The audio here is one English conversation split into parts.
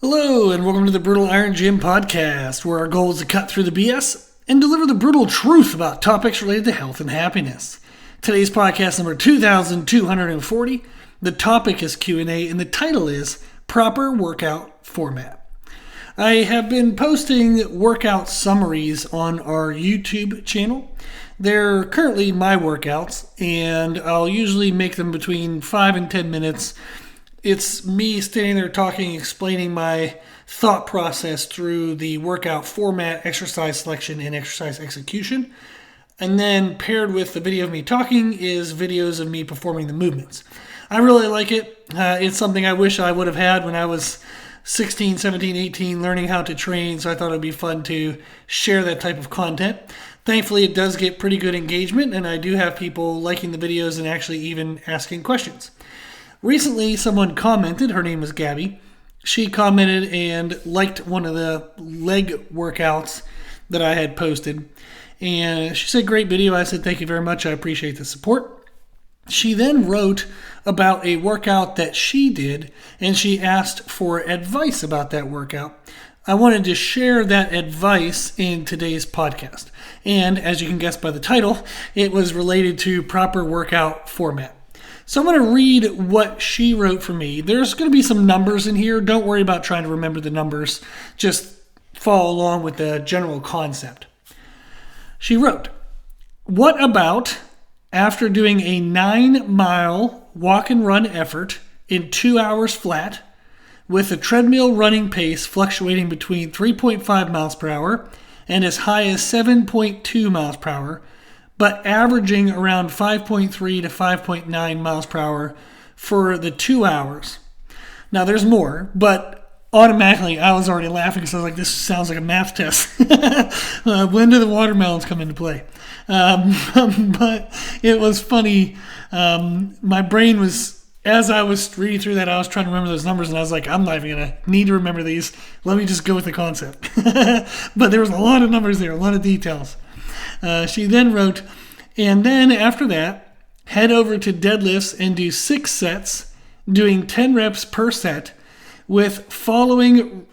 Hello, and welcome to the Brutal Iron Gym podcast, where our goal is to cut through the BS and deliver the brutal truth about topics related to health and happiness. Today's podcast number 2240. The topic is Q&A, and the title is Proper Workout Format. I have been posting workout summaries on our YouTube channel. They're currently my workouts, and I'll usually make them between 5 and 10 minutes. It's me standing there talking, explaining my thought process through the workout format, exercise selection, and exercise execution. And then paired with the video of me talking is videos of me performing the movements. I really like it. It's something I wish I would have had when I was 16, 17, 18, learning how to train, so I thought it would be fun to share that type of content. Thankfully, it does get pretty good engagement, and I do have people liking the videos and actually even asking questions. Recently, someone commented, her name is Gabby. She commented and liked one of the leg workouts that I had posted. And she said, great video. I said, thank you very much. I appreciate the support. She then wrote about a workout that she did, and she asked for advice about that workout. I wanted to share that advice in today's podcast. And as you can guess by the title, it was related to proper workout format. So I'm going to read what she wrote for me. There's going to be some numbers in here. Don't worry about trying to remember the numbers. Just follow along with the general concept. She wrote, what about after doing a 9-mile walk and run effort in 2 hours flat with a treadmill running pace fluctuating between 3.5 miles per hour and as high as 7.2 miles per hour, but averaging around 5.3 to 5.9 miles per hour for the 2 hours. Now, there's more, but automatically I was already laughing because I was like, this sounds like a math test. When do the watermelons come into play? But it was funny. My brain was, as I was reading through that, I was trying to remember those numbers, and I was like, I'm not even going to need to remember these. Let me just go with the concept. But there was a lot of numbers there, a lot of details. She then wrote, and then after that, head over to deadlifts and do 6 sets, doing 10 reps per set, with following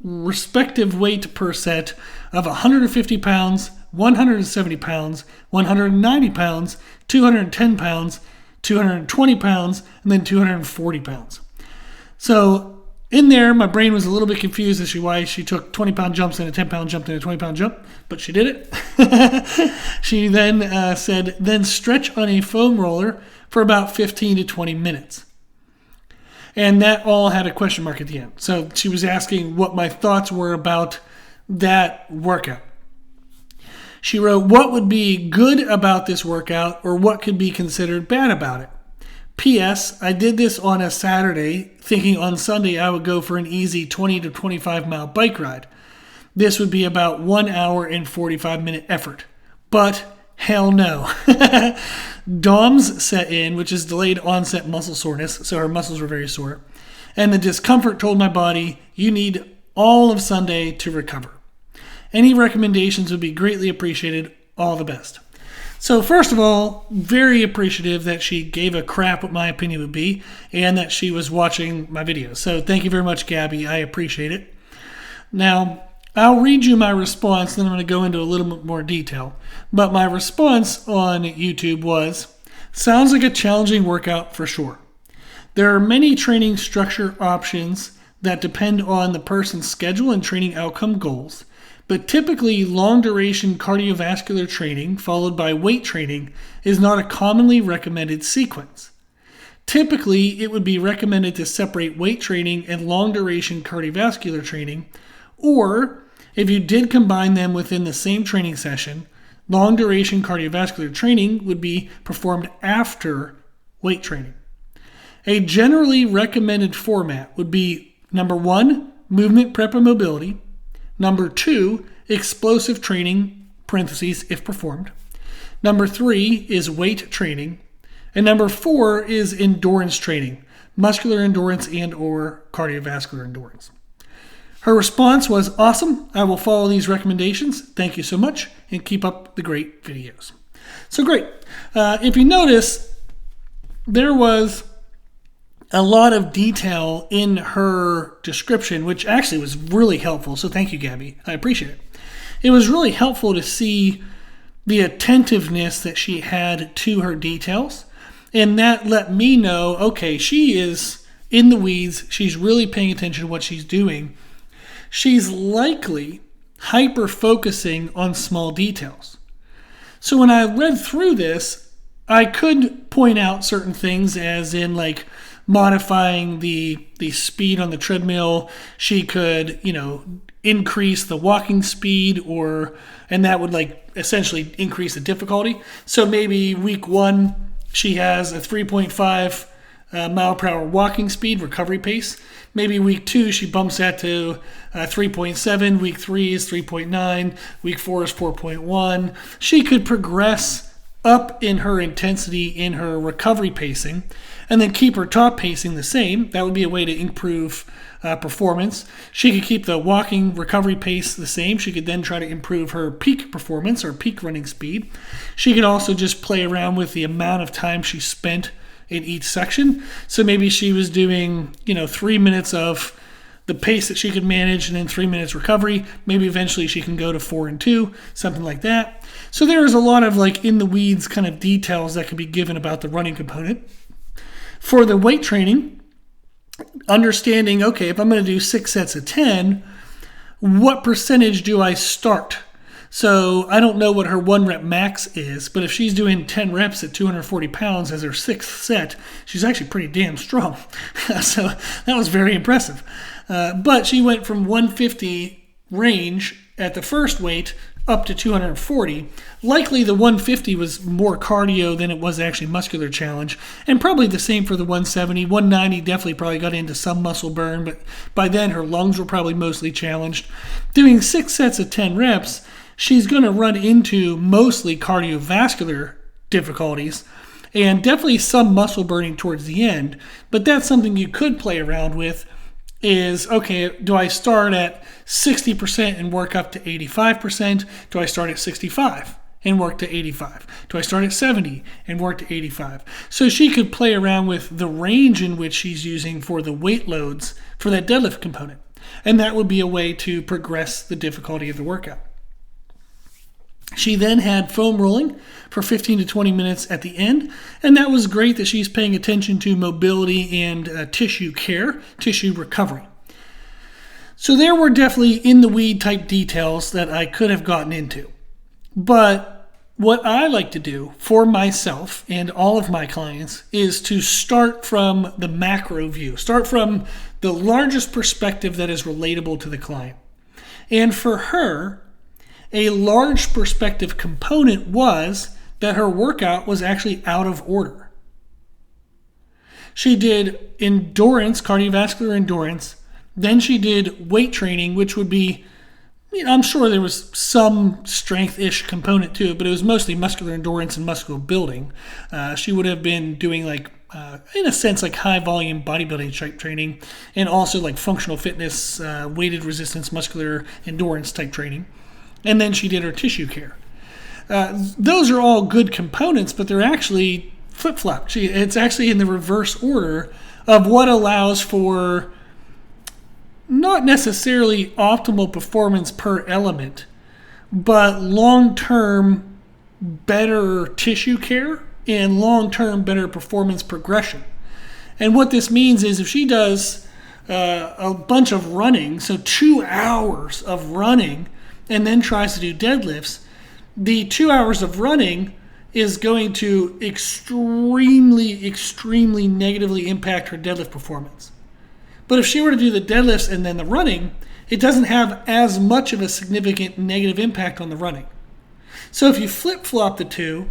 respective weight per set of 150 pounds, 170 pounds, 190 pounds, 210 pounds, 220 pounds, and then 240 pounds. So in there, my brain was a little bit confused as to why she took 20-pound jumps and a 10-pound jump and a 20-pound jump, but she did it. She then said, then stretch on a foam roller for about 15 to 20 minutes. And that all had a question mark at the end. So she was asking what my thoughts were about that workout. She wrote, what would be good about this workout or what could be considered bad about it? P.S. I did this on a Saturday, thinking on Sunday I would go for an easy 20 to 25 mile bike ride. This would be about 1 hour and 45 minute effort. But hell no. DOMS set in, which is delayed onset muscle soreness, so her muscles were very sore. And the discomfort told my body, you need all of Sunday to recover. Any recommendations would be greatly appreciated. All the best. So first of all, very appreciative that she gave a crap what my opinion would be and that she was watching my videos. So thank you very much, Gabby. I appreciate it. Now, I'll read you my response, then I'm going to go into a little bit more detail. But my response on YouTube was, sounds like a challenging workout for sure. There are many training structure options that depend on the person's schedule and training outcome goals. But typically, long-duration cardiovascular training followed by weight training is not a commonly recommended sequence. Typically, it would be recommended to separate weight training and long-duration cardiovascular training, or if you did combine them within the same training session, long-duration cardiovascular training would be performed after weight training. A generally recommended format would be, number 1, movement prep and mobility. Number 2, explosive training, parentheses, if performed. Number 3 is weight training. And number 4 is endurance training, muscular endurance and or cardiovascular endurance. Her response was, awesome. I will follow these recommendations. Thank you so much and keep up the great videos. So great. If you notice, there was a lot of detail in her description, which actually was really helpful. So thank you, Gabby. I appreciate it. It was really helpful to see the attentiveness that she had to her details. And that let me know, okay, she is in the weeds. She's really paying attention to what she's doing. She's likely hyper-focusing on small details. So when I read through this, I could point out certain things, as in like modifying the speed on the treadmill. She could, increase the walking speed, and that would like essentially increase the difficulty. So maybe week 1, she has a 3.5 mile per hour walking speed, recovery pace. Maybe week 2, she bumps that to 3.7. Week 3 is 3.9. Week 4 is 4.1. She could progress up in her intensity in her recovery pacing and then keep her top pacing the same. That would be a way to improve performance. She could keep the walking recovery pace the same. She could then try to improve her peak performance or peak running speed. She could also just play around with the amount of time she spent in each section. So maybe she was doing, 3 minutes of the pace that she could manage and then 3 minutes recovery. Maybe eventually she can go to 4 and 2, something like that. So there is a lot of like in the weeds kind of details that can be given about the running component. For the weight training, understanding, okay, if I'm going to do 6 sets of 10, what percentage do I start? So I don't know what her 1 rep max is, but if she's doing 10 reps at 240 pounds as her 6th set, she's actually pretty damn strong. So that was very impressive. But she went from 150 range at the first weight up to 240. Likely the 150 was more cardio than it was actually muscular challenge, and probably the same for the 170. 190 definitely probably got into some muscle burn, but by then her lungs were probably mostly challenged. Doing 6 sets of 10 reps, she's going to run into mostly cardiovascular difficulties and definitely some muscle burning towards the end. But that's something you could play around with is, okay, do I start at 60% and work up to 85%? Do I start at 65 and work to 85? Do I start at 70 and work to 85? So she could play around with the range in which she's using for the weight loads for that deadlift component. And that would be a way to progress the difficulty of the workout. She then had foam rolling for 15 to 20 minutes at the end, and that was great that she's paying attention to mobility and tissue care, tissue recovery. So there were definitely in the weed type details that I could have gotten into. But what I like to do for myself and all of my clients is to start from the macro view, start from the largest perspective that is relatable to the client. And for her, a large perspective component was that her workout was actually out of order. She did endurance, cardiovascular endurance, then she did weight training, which would be, I'm sure there was some strength-ish component to it, but it was mostly muscular endurance and muscular building. She would have been doing in a sense, like high volume bodybuilding type training, and also like functional fitness, weighted resistance, muscular endurance type training. And then she did her tissue care. Those are all good components, but they're actually flip-flopped. It's actually in the reverse order of what allows for not necessarily optimal performance per element, but long-term better tissue care and long-term better performance progression. And what this means is if she does a bunch of running, so 2 hours of running, and then tries to do deadlifts, the 2 hours of running is going to extremely, extremely negatively impact her deadlift performance. But if she were to do the deadlifts and then the running, it doesn't have as much of a significant negative impact on the running. So if you flip-flop the two,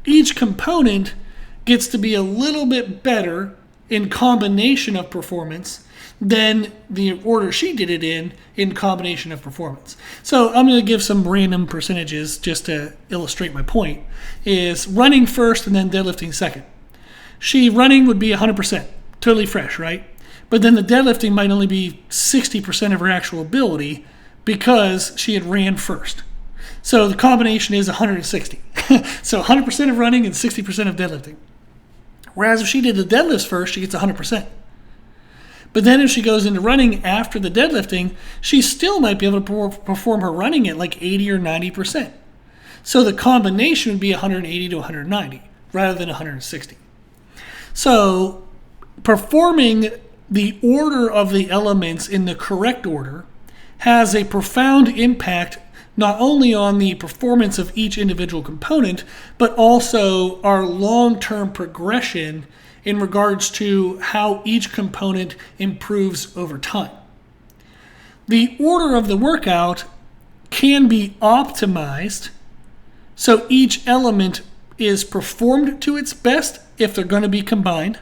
each component gets to be a little bit better in combination of performance than the order she did it in combination of performance. So I'm going to give some random percentages just to illustrate my point, is running first and then deadlifting second. Running would be 100%, totally fresh, right? But then the deadlifting might only be 60% of her actual ability because she had ran first. So the combination is 160. So 100% of running and 60% of deadlifting. Whereas if she did the deadlifts first, she gets 100%. But then if she goes into running after the deadlifting, she still might be able to perform her running at like 80 or 90%. So the combination would be 180 to 190 rather than 160. So performing the order of the elements in the correct order has a profound impact not only on the performance of each individual component, but also our long-term progression in regards to how each component improves over time. The order of the workout can be optimized so each element is performed to its best if they're going to be combined,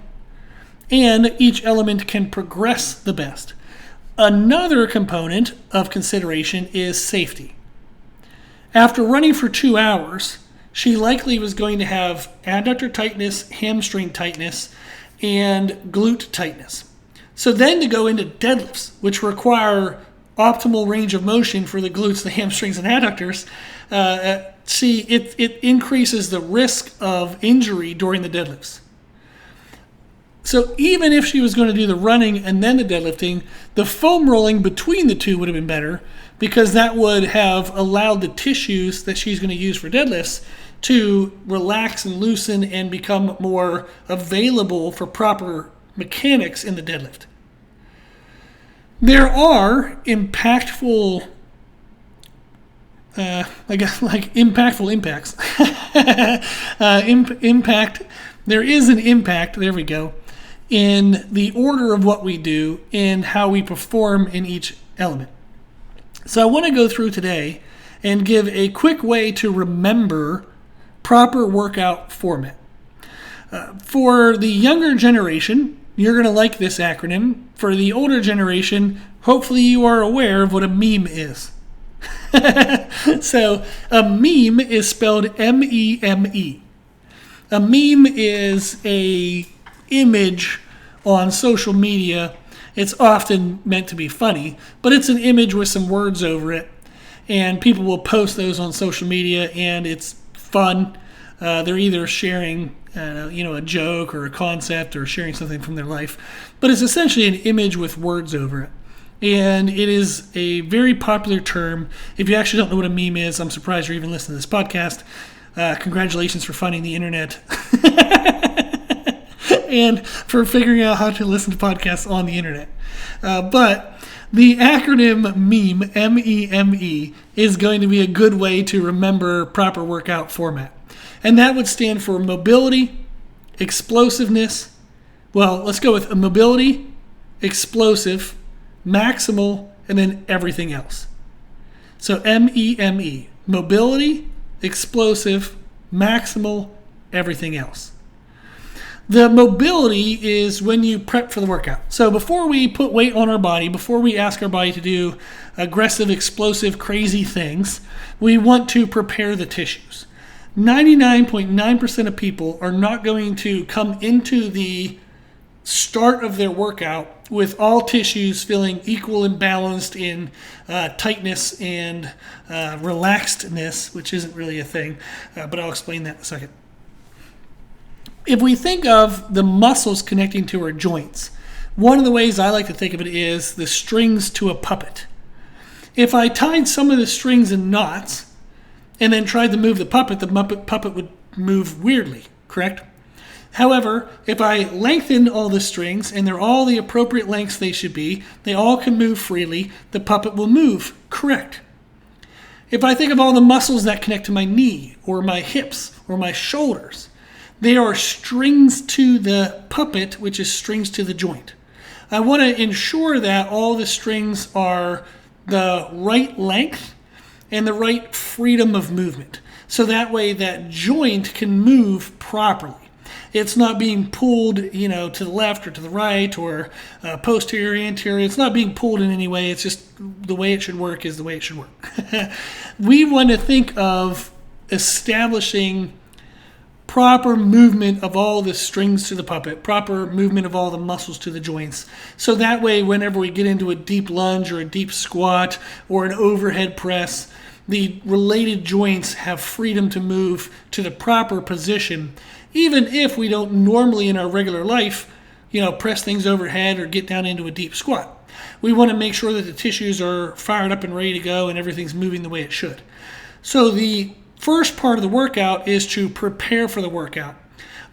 and each element can progress the best. Another component of consideration is safety. After running for 2 hours, she likely was going to have adductor tightness, hamstring tightness, and glute tightness. So then to go into deadlifts, which require optimal range of motion for the glutes, the hamstrings, and adductors, it increases the risk of injury during the deadlifts. So even if she was going to do the running and then the deadlifting, the foam rolling between the two would have been better, because that would have allowed the tissues that she's going to use for deadlifts to relax and loosen and become more available for proper mechanics in the deadlift. There are impactful, impactful impacts. Impact. There is an impact, there we go, in the order of what we do and how we perform in each element. So I want to go through today and give a quick way to remember proper workout format. For the younger generation, you're going to like this acronym. For the older generation, hopefully you are aware of what a meme is. So a meme is spelled M-E-M-E. A meme is a image on social media. It's often meant to be funny, but it's an image with some words over it, and people will post those on social media, and it's fun. They're either sharing a joke or a concept or sharing something from their life, but it's essentially an image with words over it. And it is a very popular term. If you actually don't know what a meme is, I'm surprised you're even listening to this podcast. Congratulations for finding the internet and for figuring out how to listen to podcasts on the internet. But the acronym MEME, M-E-M-E, is going to be a good way to remember proper workout format. And that would stand for mobility, explosiveness. Well, let's go with mobility, explosive, maximal, and then everything else. So M-E-M-E, mobility, explosive, maximal, everything else. The mobility is when you prep for the workout. So before we put weight on our body, before we ask our body to do aggressive, explosive, crazy things, we want to prepare the tissues. 99.9% of people are not going to come into the start of their workout with all tissues feeling equal and balanced in tightness and relaxedness, which isn't really a thing, but I'll explain that in a second. If we think of the muscles connecting to our joints, one of the ways I like to think of it is the strings to a puppet. If I tied some of the strings in knots and then tried to move the puppet would move weirdly, correct? However, if I lengthen all the strings and they're all the appropriate lengths they should be, they all can move freely, the puppet will move, correct? If I think of all the muscles that connect to my knee or my hips or my shoulders, they are strings to the puppet, which is strings to the joint. I want to ensure that all the strings are the right length and the right freedom of movement. So that way that joint can move properly. It's not being pulled, to the left or to the right or posterior, anterior. It's not being pulled in any way. It's just the way it should work is the way it should work. We want to think of establishing proper movement of all the strings to the puppet, proper movement of all the muscles to the joints. So that way, whenever we get into a deep lunge or a deep squat or an overhead press, the related joints have freedom to move to the proper position even if we don't normally in our regular life, press things overhead or get down into a deep squat. We want to make sure that the tissues are fired up and ready to go and everything's moving the way it should. So the first part of the workout is to prepare for the workout.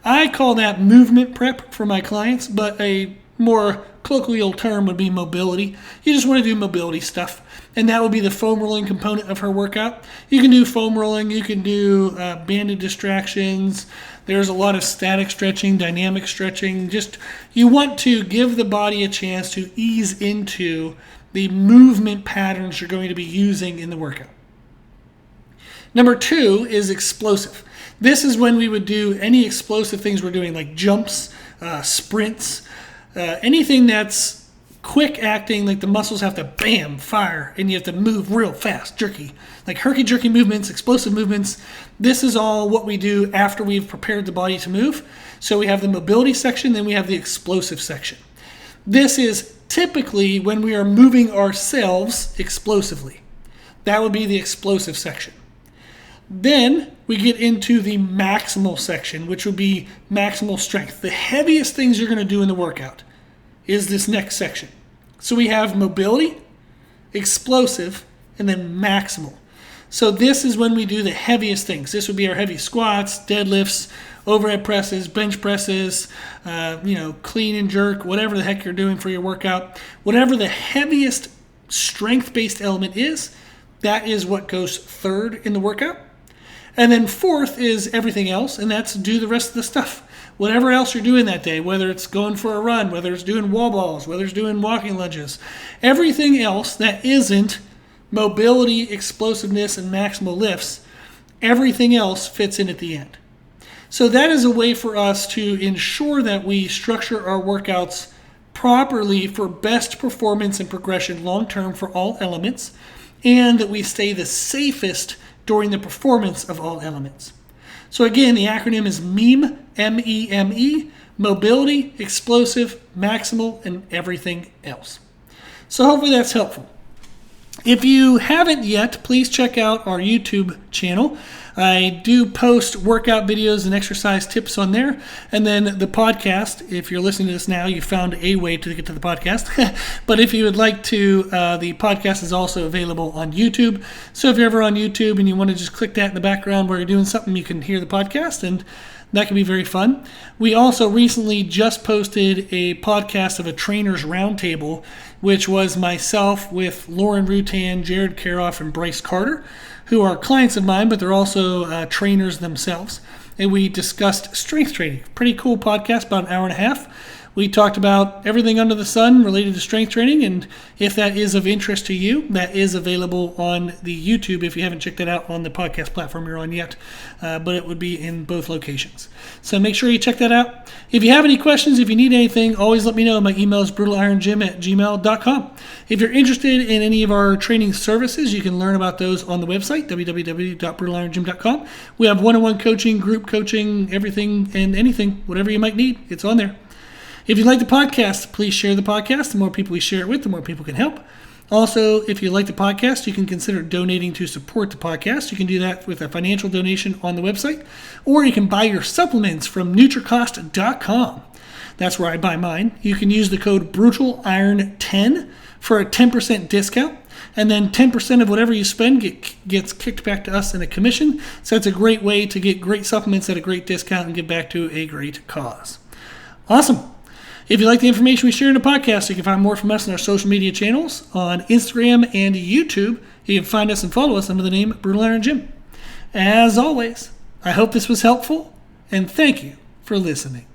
I call that movement prep for my clients, but a more colloquial term would be mobility. You just want to do mobility stuff, and that would be the foam rolling component of her workout. You can do foam rolling, you can do banded distractions. There's a lot of static stretching, dynamic stretching. Just you want to give the body a chance to ease into the movement patterns you're going to be using in the workout. Number 2 is explosive. This is when we would do any explosive things we're doing, like jumps, sprints, anything that's quick acting, like the muscles have to bam, fire, and you have to move real fast, jerky, like herky-jerky movements, explosive movements. This is all what we do after we've prepared the body to move. So we have the mobility section, then we have the explosive section. This is typically when we are moving ourselves explosively. That would be the explosive section. Then we get into the maximal section, which would be maximal strength. The heaviest things you're going to do in the workout is this next section. So we have mobility, explosive, and then maximal. So this is when we do the heaviest things. This would be our heavy squats, deadlifts, overhead presses, bench presses, clean and jerk, whatever the heck you're doing for your workout. Whatever the heaviest strength-based element is, that is what goes third in the workout. And then fourth is everything else, and that's do the rest of the stuff. Whatever else you're doing that day, whether it's going for a run, whether it's doing wall balls, whether it's doing walking lunges, everything else that isn't mobility, explosiveness, and maximal lifts, everything else fits in at the end. So that is a way for us to ensure that we structure our workouts properly for best performance and progression long-term for all elements, and that we stay the safest during the performance of all elements. So again, the acronym is MEME, M-E-M-E, mobility, explosive, maximal, and everything else. So hopefully that's helpful. If you haven't yet, please check out our YouTube channel. I do post workout videos and exercise tips on there. And then the podcast, if you're listening to this now, you found a way to get to the podcast. But if you would like to, the podcast is also available on YouTube. So if you're ever on YouTube and you want to just click that in the background where you're doing something, you can hear the podcast, and that can be very fun. We also recently just posted a podcast of a trainers roundtable, which was myself with Lauren Rutan, Jared Karoff, and Bryce Carter, who are clients of mine, but they're also trainers themselves. And we discussed strength training. Pretty cool podcast, about an hour and a half. We talked about everything under the sun related to strength training, and if that is of interest to you, that is available on the YouTube if you haven't checked it out on the podcast platform you're on yet, but it would be in both locations. So make sure you check that out. If you have any questions, if you need anything, always let me know. My email is brutalirongym@gmail.com. If you're interested in any of our training services, you can learn about those on the website, www.brutalirongym.com. We have one-on-one coaching, group coaching, everything and anything, whatever you might need, it's on there. If you like the podcast, please share the podcast. The more people we share it with, the more people can help. Also, if you like the podcast, you can consider donating to support the podcast. You can do that with a financial donation on the website, or you can buy your supplements from Nutricost.com. That's where I buy mine. You can use the code BrutalIron10 for a 10% discount, and then 10% of whatever you spend gets kicked back to us in a commission. So that's a great way to get great supplements at a great discount and give back to a great cause. Awesome. If you like the information we share in the podcast, you can find more from us on our social media channels on Instagram and YouTube. You can find us and follow us under the name Brutal Iron Gym. As always, I hope this was helpful, and thank you for listening.